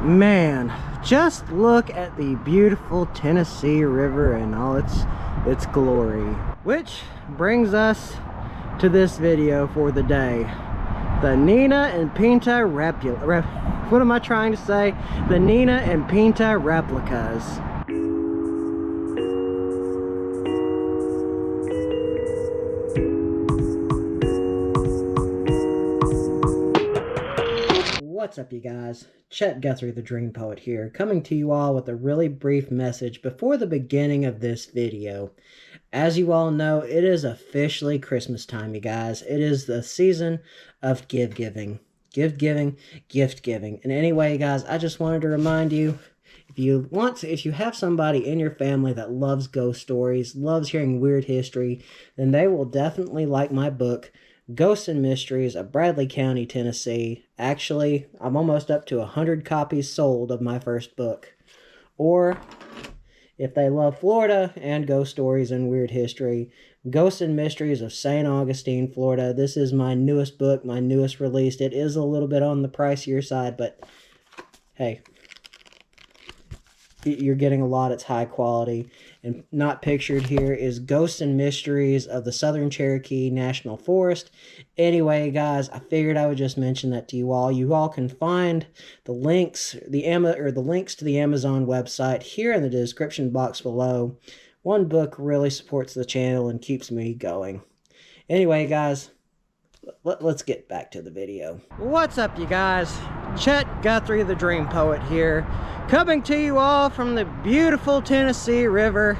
Man, just look at the beautiful Tennessee River and all its glory. Which brings us to this video for the day. The Nina and Pinta what am I trying to say? The Nina and Pinta replicas. What's up, you guys? Chet-Guthrie, the Dream Poet here, coming to you all with a really brief message before the beginning of this video. As you all know, it is officially Christmas time, you guys. It is the season of gift giving. And anyway, guys, I just wanted to remind you, if you have somebody in your family that loves ghost stories, loves hearing weird history, then they will definitely like my book, Ghosts and Mysteries of Bradley County, Tennessee. Actually, I'm almost up to 100 copies sold of my first book. Or, if they love Florida and ghost stories and weird history, Ghosts and Mysteries of St. Augustine, Florida. This is my newest book, my newest release. It is a little bit on the pricier side, but hey, you're getting a lot. It's high quality. And not pictured here is Ghosts and Mysteries of the Southern Cherokee National Forest. Anyway, guys, I figured I would just mention that to you all. You all can find the links, the links to the Amazon website here in the description box below. One book really supports the channel and keeps me going. Anyway, guys, let's get back to the video. What's up, you guys? Chet-Guthrie, the Dream Poet here, coming to you all from the beautiful Tennessee River,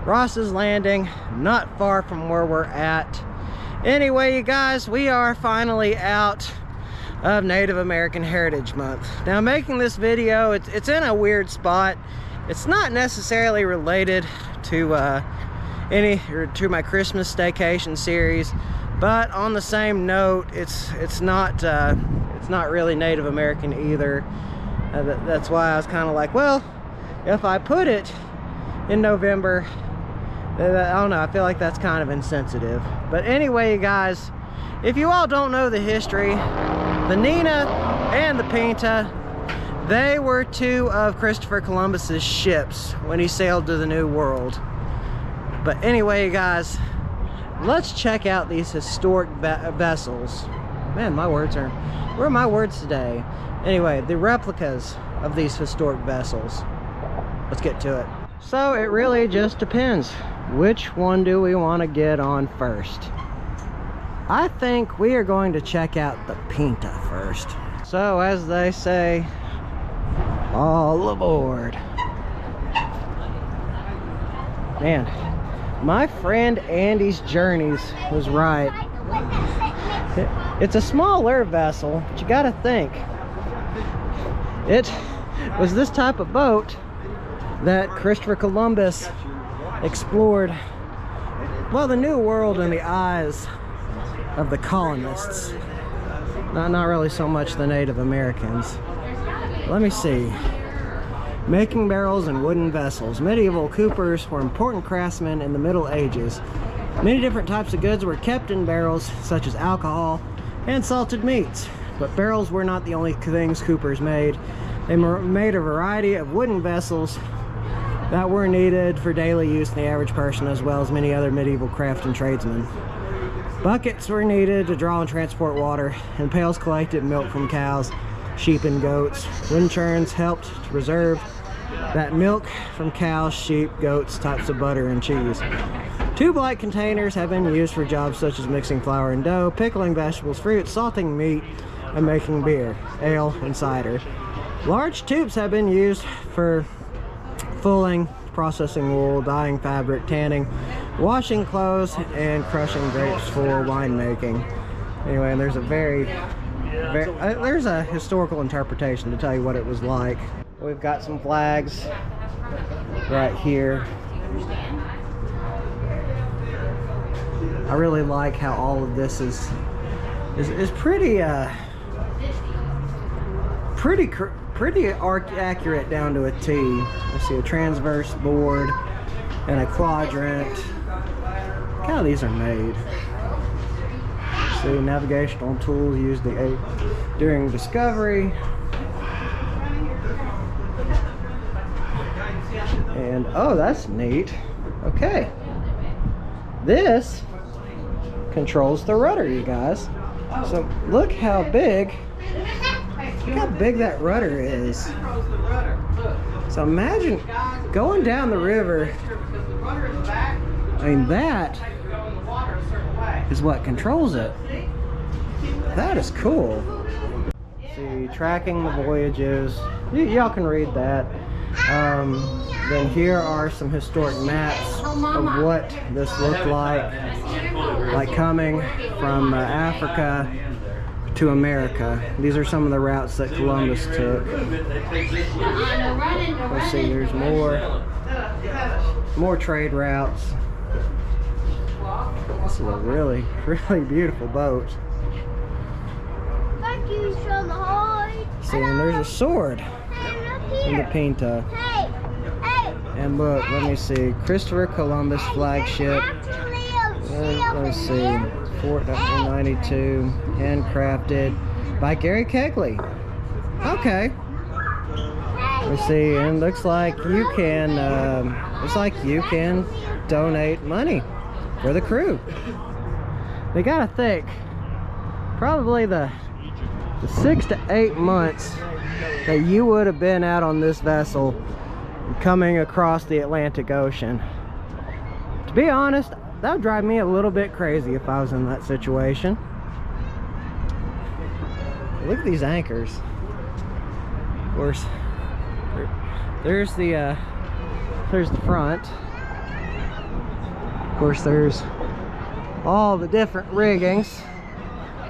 Ross's Landing, not far from where we're at. Anyway, you guys, we are finally out of Native American Heritage Month. Now, making this video, it's in a weird spot. It's not necessarily related to to my Christmas staycation series, but on the same note, it's not really Native American either. That's why I was kind of like, well, if I put it in November, I don't know, I feel like that's kind of insensitive. But anyway, guys, if you all don't know the history, the Nina and the Pinta, they were two of Christopher Columbus's ships when he sailed to the New World. But anyway, guys, let's check out these historic vessels. Man, where are my words today? Anyway, the replicas of these historic vessels. Let's get to it. So it really just depends. Which one do we want to get on first? I think we are going to check out the Pinta first. So as they say, all aboard. Man, my friend Andy's Journeys was right. It's a smaller vessel, but you gotta think, it was this type of boat that Christopher Columbus explored, well, the New World in the eyes of the colonists. Not really so much the Native Americans. Let me see. Making barrels and wooden vessels. Medieval coopers were important craftsmen in the Middle Ages. Many different types of goods were kept in barrels, such as alcohol and salted meats. But barrels were not the only things coopers made. They made a variety of wooden vessels that were needed for daily use in the average person, as well as many other medieval craft and tradesmen. Buckets were needed to draw and transport water, and pails collected milk from cows, sheep, and goats. Wind churns helped to preserve that milk from cows, sheep, goats, types of butter, and cheese. Tube-like containers have been used for jobs such as mixing flour and dough, pickling vegetables, fruits, salting meat, and making beer, ale, and cider. Large tubes have been used for fulling, processing wool, dyeing fabric, tanning, washing clothes, and crushing grapes for winemaking. Anyway, and there's a historical interpretation to tell you what it was like. We've got some flags right here. I really like how all of this is pretty accurate down to a T. You see a transverse board and a quadrant. Look how these are made. See, navigational tools used during discovery. And oh, that's neat. Okay. This controls the rudder, you guys. So look how big that rudder is. So imagine going down the river. I mean, that is what controls it. That is cool. See, tracking the voyages. Y'all can read that. Then here are some historic maps of what this looked like coming from Africa to America. These are some of the routes that Columbus took. Let's see, there's more trade routes. This is a really, really beautiful boat. See, and there's a sword in the Pinta. And look, let me see, Christopher Columbus flagship. Let's see, Fort 1992, handcrafted by Gary Kegley. Okay. Let's see, and looks like you can donate money for the crew. They gotta think, probably the 6 to 8 months that you would have been out on this vessel coming across the Atlantic Ocean. To be honest, that would drive me a little bit crazy if I was in that situation. Look at these anchors. Of course, there's the front. Of course, there's all the different riggings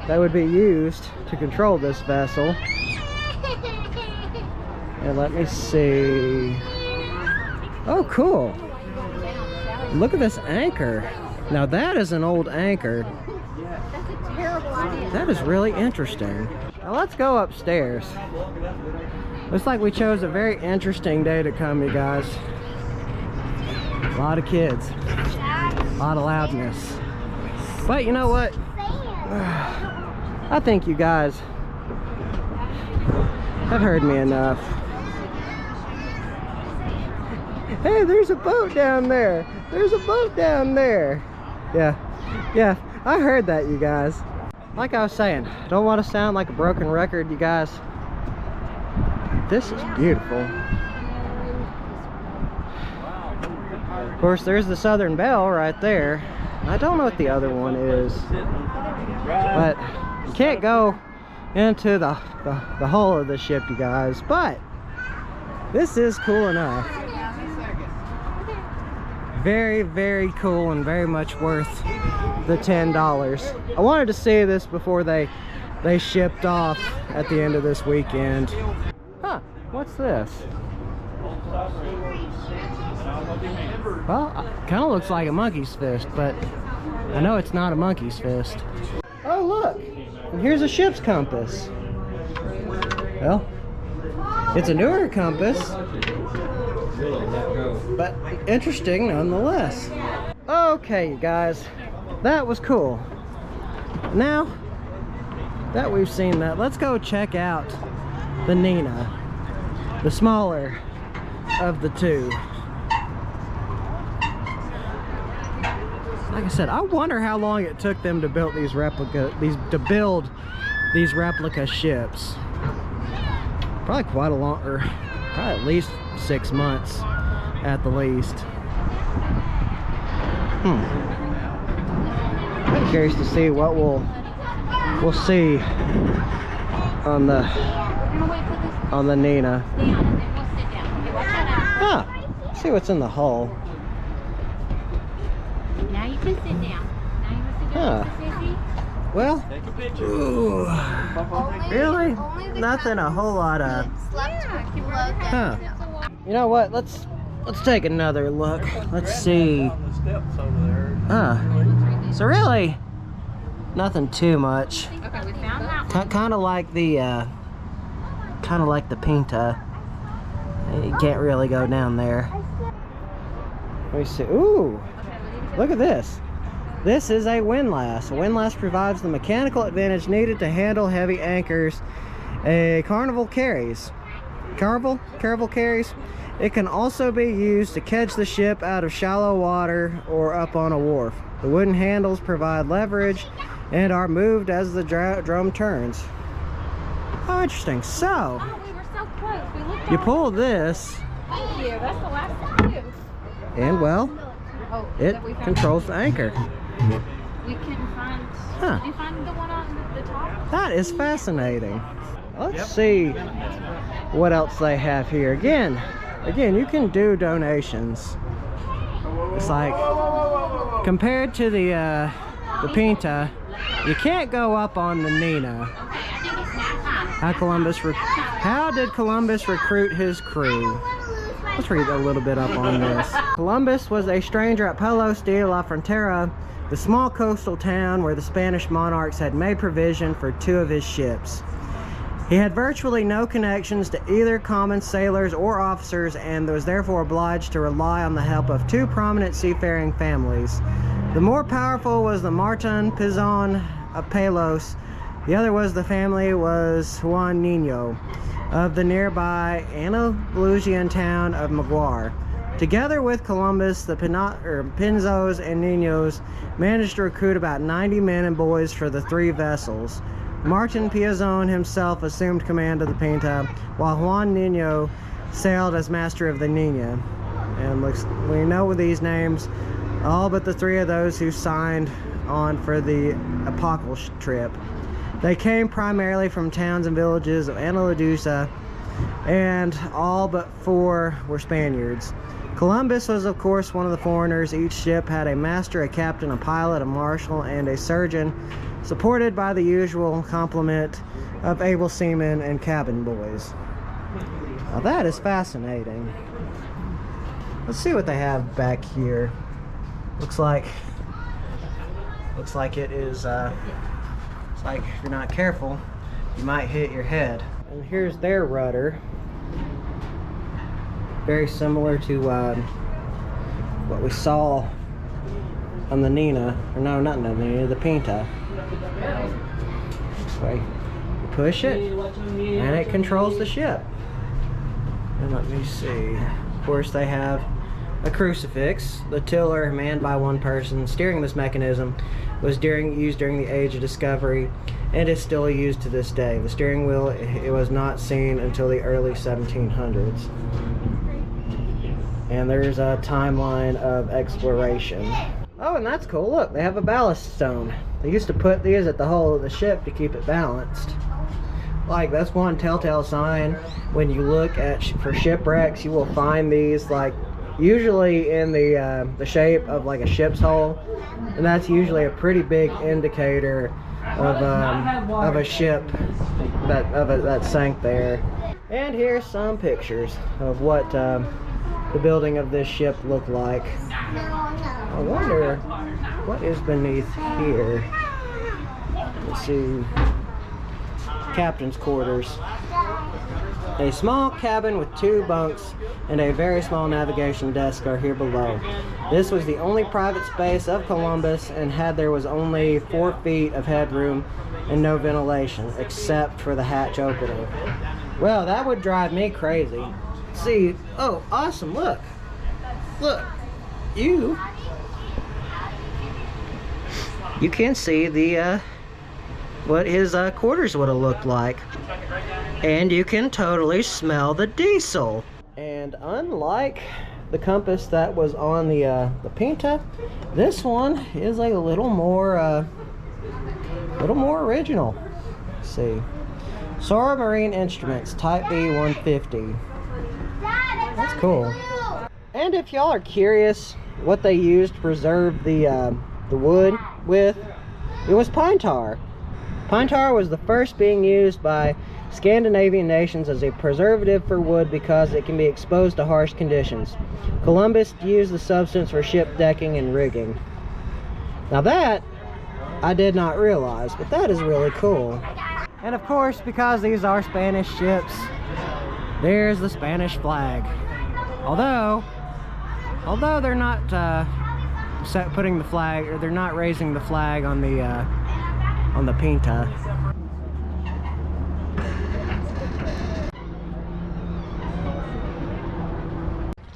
that would be used to control this vessel. And let me see. Oh, cool. Look at this anchor. Now that is an old anchor. That is really interesting. Now let's go upstairs. Looks like we chose a very interesting day to come, you guys. A lot of kids. A lot of loudness. But you know what? I think you guys have heard me enough. Hey, there's a boat down there. There's a boat down there. Yeah, I heard that, you guys. Like I was saying, I don't want to sound like a broken record, you guys. This is beautiful. Of course, there's the Southern Belle right there. I don't know what the other one is, but you can't go into the hull of the ship, you guys. But this is cool enough. Very, very cool and very much worth the $10. I wanted to see this before they shipped off at the end of this weekend. Huh, what's this? Well, kind of looks like a monkey's fist, but I know it's not a monkey's fist. Oh, look, and here's a ship's compass. Well, it's a newer compass, but interesting nonetheless. Okay, you guys, that was cool. Now that we've seen that, let's go check out the Nina, the smaller of the two. Like I said, I wonder how long it took them to build these replica ships. Probably quite a long, or probably at least 6 months at the least. I'm curious to see what we'll see on the Nina. Huh. See what's in the hull. Now you can sit down. Now you can sit down. Well, ooh, really? Nothing a whole lot of. Huh. You know what? Let's take another look. Let's see. So really, nothing too much. Okay, we found that one. Kind of like the Pinta. You can't really go down there. Let me see. Ooh, look at this. This is a windlass. A windlass provides the mechanical advantage needed to handle heavy anchors a Carnival carries. Caravel carries. It can also be used to catch the ship out of shallow water or up on a wharf. The wooden handles provide leverage and are moved as the drum turns. Oh, interesting. So, Oh, we were so close. We looked you all- pull this, Thank you. That's the last thing. and well, Oh, it that we found controls the anchor. We couldn't find. Huh. Did you find the one on the top? That is fascinating. Let's see what else they have here. Again, you can do donations. It's like, compared to the Pinta, you can't go up on the Nina. How did Columbus recruit his crew? Let's read a little bit up on this. Columbus was a stranger at Palos de la Frontera, the small coastal town where the Spanish monarchs had made provision for 2 of his ships. He had virtually no connections to either common sailors or officers and was therefore obliged to rely on the help of 2 prominent seafaring families. The more powerful was the Martin Pizon of Palos. The other was Juan Nino of the nearby Andalusian town of Maguar. Together with Columbus, the Pinzos and Ninos managed to recruit about 90 men and boys for the 3 vessels. Martin Piazon himself assumed command of the Pinta, while Juan Nino sailed as master of the Nina. And we know these names, all but the 3 of those who signed on for the Apocalypse trip. They came primarily from towns and villages of Andalusia, and all but 4 were Spaniards. Columbus was of course one of the foreigners. Each ship had a master, a captain, a pilot, a marshal, and a surgeon, supported by the usual complement of able seamen and cabin boys. Now that is fascinating. Let's see what they have back here. Looks like it is it's like if you're not careful, you might hit your head. And here's their rudder. Very similar to what we saw on the Nina, or no, not the Nina, the Pinta. This way, you push it, and it controls the ship. And let me see. Of course, they have a crucifix. The tiller, manned by 1 person. Steering this mechanism was used during the Age of Discovery, and is still used to this day. The steering wheel, it was not seen until the early 1700s. And there's a timeline of exploration. Oh, and that's cool. Look, they have a ballast stone. They used to put these at the hull of the ship to keep it balanced. Like, that's one telltale sign. When you look at for shipwrecks, you will find these, like, usually in the shape of like a ship's hull, and that's usually a pretty big indicator of a ship that sank there. And here's some pictures of what the building of this ship looked like. I wonder what is beneath here. Let's see. Captain's quarters. A small cabin with 2 bunks and a very small navigation desk are here below. This was the only private space of Columbus, and there was only 4 feet of headroom and no ventilation except for the hatch opening. Well, that would drive me crazy. See, oh, awesome, look. You can see the what his quarters would have looked like. And you can totally smell the diesel. And unlike the compass that was on the Pinta, this one is a little more original. Let's see. Sora Marine Instruments, Type B 150. That's cool. And if y'all are curious what they used to preserve the wood with, it was pine tar. Pine tar was the first being used by Scandinavian nations as a preservative for wood because it can be exposed to harsh conditions. Columbus used the substance for ship decking and rigging. Now that I did not realize, but that is really cool. And of course, because these are Spanish ships, there's the Spanish flag. Although they're not putting the flag, or they're not raising the flag on the Pinta.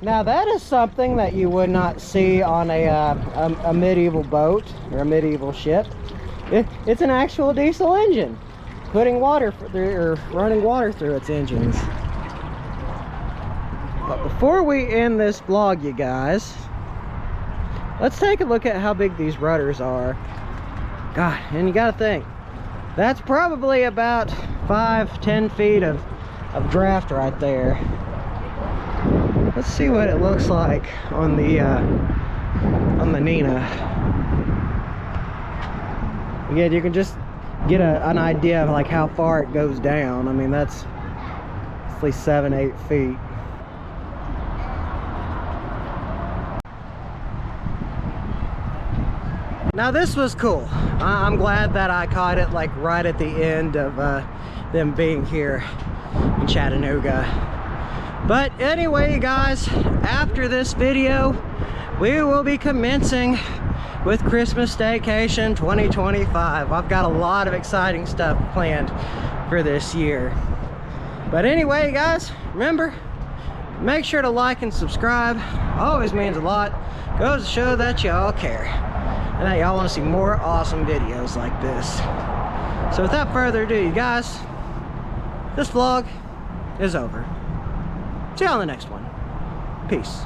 Now that is something that you would not see on a medieval boat or a medieval ship. It's an actual diesel engine, putting water or running water through its engines. But before we end this vlog, you guys, let's take a look at how big these rudders are. God, and you gotta think, that's probably about 5-10 feet of draft right there. Let's see what it looks like on the Nina. Again, you can just get an idea of like how far it goes down. I mean, that's at least 7-8 feet. Now this was cool. I'm glad that I caught it like right at the end of them being here in Chattanooga. But anyway, guys, after this video, we will be commencing with Christmas Staycation 2025. I've got a lot of exciting stuff planned for this year. But anyway, guys, remember, make sure to like and subscribe. Always means a lot. Goes to show that y'all care and that y'all want to see more awesome videos like this. So without further ado, you guys, this vlog is over. See you on the next one. Peace.